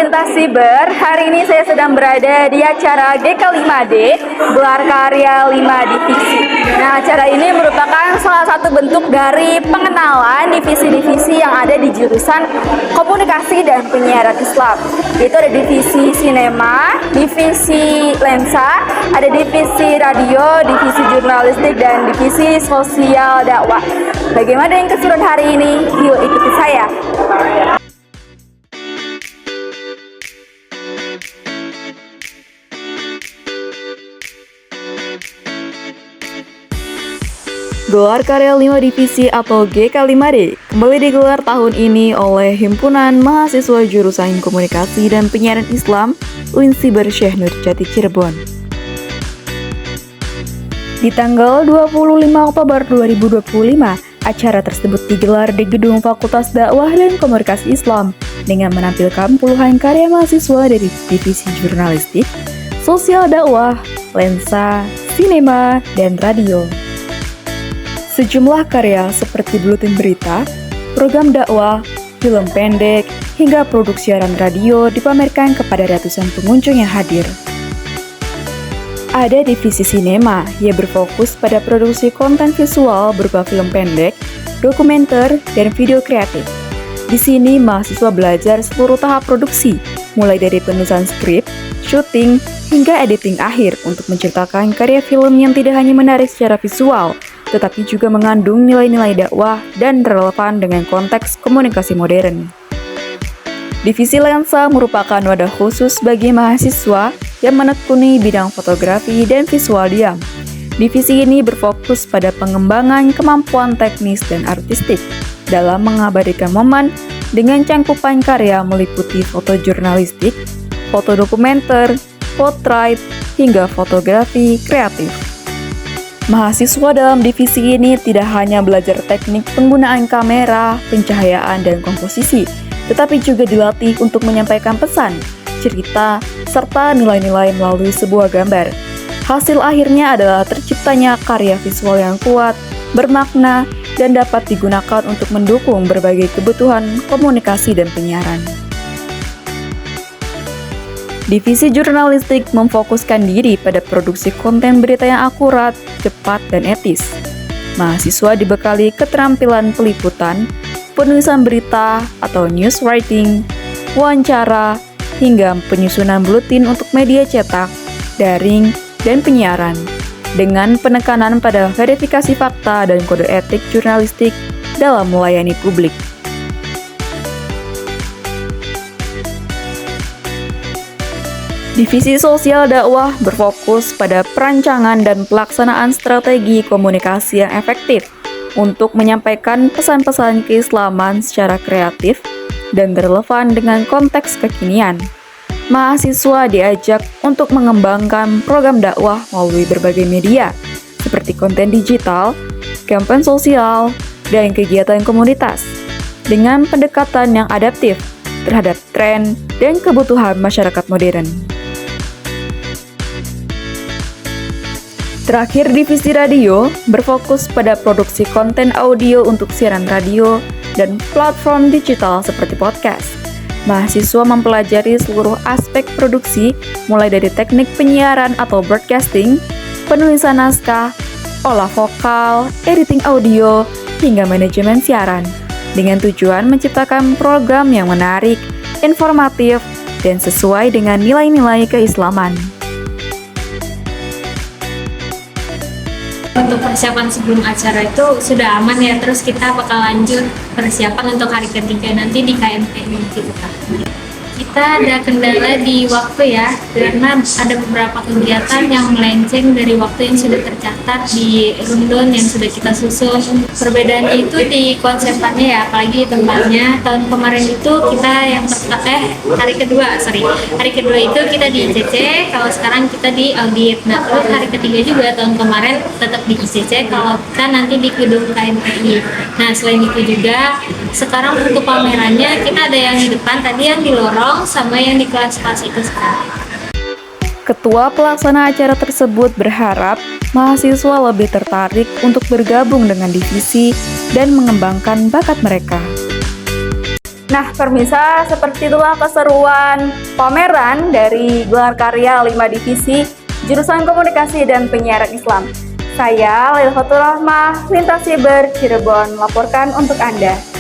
Penyintas Siber. Hari ini saya sedang berada di acara GK5D, gelar karya 5 divisi. Nah, acara ini merupakan salah satu bentuk dari pengenalan divisi-divisi yang ada di jurusan Komunikasi dan Penyiaran Islam. Itu ada divisi sinema, divisi lensa, ada divisi radio, divisi jurnalistik, dan divisi sosial dakwah. Bagaimana yang keseruan hari ini? Yuk ikuti saya. Gelar Karya 5 Divisi atau GK5D kembali digelar tahun ini oleh Himpunan Mahasiswa Jurusan Komunikasi dan Penyiaran Islam UIN Siber Syekh Nurjati Cirebon. Di tanggal 25 Oktober 2025, acara tersebut digelar di Gedung Fakultas Dakwah dan Komunikasi Islam dengan menampilkan puluhan karya mahasiswa dari divisi jurnalistik, sosial dakwah, lensa, sinema, dan radio. Sejumlah karya seperti buletin berita, program dakwah, film pendek, hingga produk siaran radio dipamerkan kepada ratusan pengunjung yang hadir. Ada divisi sinema yang berfokus pada produksi konten visual berupa film pendek, dokumenter, dan video kreatif. Di sini mahasiswa belajar seluruh tahap produksi, mulai dari penulisan skrip, syuting, hingga editing akhir untuk menciptakan karya film yang tidak hanya menarik secara visual, tetapi juga mengandung nilai-nilai dakwah dan relevan dengan konteks komunikasi modern. Divisi lensa merupakan wadah khusus bagi mahasiswa yang menekuni bidang fotografi dan visual diam. Divisi ini berfokus pada pengembangan kemampuan teknis dan artistik dalam mengabadikan momen dengan cangkupan karya meliputi foto jurnalistik, foto dokumenter, potret, hingga fotografi kreatif. Mahasiswa dalam divisi ini tidak hanya belajar teknik penggunaan kamera, pencahayaan, dan komposisi, tetapi juga dilatih untuk menyampaikan pesan, cerita, serta nilai-nilai melalui sebuah gambar. Hasil akhirnya adalah terciptanya karya visual yang kuat, bermakna, dan dapat digunakan untuk mendukung berbagai kebutuhan komunikasi dan penyiaran. Divisi jurnalistik memfokuskan diri pada produksi konten berita yang akurat, cepat, dan etis. Mahasiswa dibekali keterampilan peliputan, penulisan berita atau news writing, wawancara, hingga penyusunan buletin untuk media cetak, daring, dan penyiaran, dengan penekanan pada verifikasi fakta dan kode etik jurnalistik dalam melayani publik. Divisi sosial dakwah berfokus pada perancangan dan pelaksanaan strategi komunikasi yang efektif untuk menyampaikan pesan-pesan keislaman secara kreatif dan relevan dengan konteks kekinian. Mahasiswa diajak untuk mengembangkan program dakwah melalui berbagai media, seperti konten digital, kampanye sosial, dan kegiatan komunitas, dengan pendekatan yang adaptif terhadap tren dan kebutuhan masyarakat modern. Terakhir, divisi radio berfokus pada produksi konten audio untuk siaran radio dan platform digital seperti podcast. Mahasiswa mempelajari seluruh aspek produksi, mulai dari teknik penyiaran atau broadcasting, penulisan naskah, olah vokal, editing audio, hingga manajemen siaran, dengan tujuan menciptakan program yang menarik, informatif, dan sesuai dengan nilai-nilai keislaman. Untuk persiapan sebelum acara itu sudah aman ya, terus kita bakal lanjut persiapan untuk hari ketiga nanti di KMPI gitu kan. Kita ada kendala di waktu ya, karena ada beberapa kegiatan yang melenceng dari waktu yang sudah tercatat di rundown yang sudah kita susun. Perbedaannya itu di konsepannya ya, apalagi di tempatnya. Tahun kemarin itu kita hari kedua itu kita di ICC, kalau sekarang kita di audit. Nah, terus hari ketiga juga tahun kemarin tetap di ICC, kalau kita nanti di gedung KMPI. Nah, selain itu juga sekarang untuk pamerannya kita ada yang di depan, tadi yang di lorong, sama yang di kelas-kelas itu sekarang. Ketua pelaksana acara tersebut berharap mahasiswa lebih tertarik untuk bergabung dengan divisi dan mengembangkan bakat mereka. Nah, permisa, seperti itulah keseruan pameran dari gelar karya 5 divisi jurusan Komunikasi dan Penyiaran Islam. Saya Laila Fatur Rahmah, Lintas Siber Cirebon, melaporkan untuk Anda.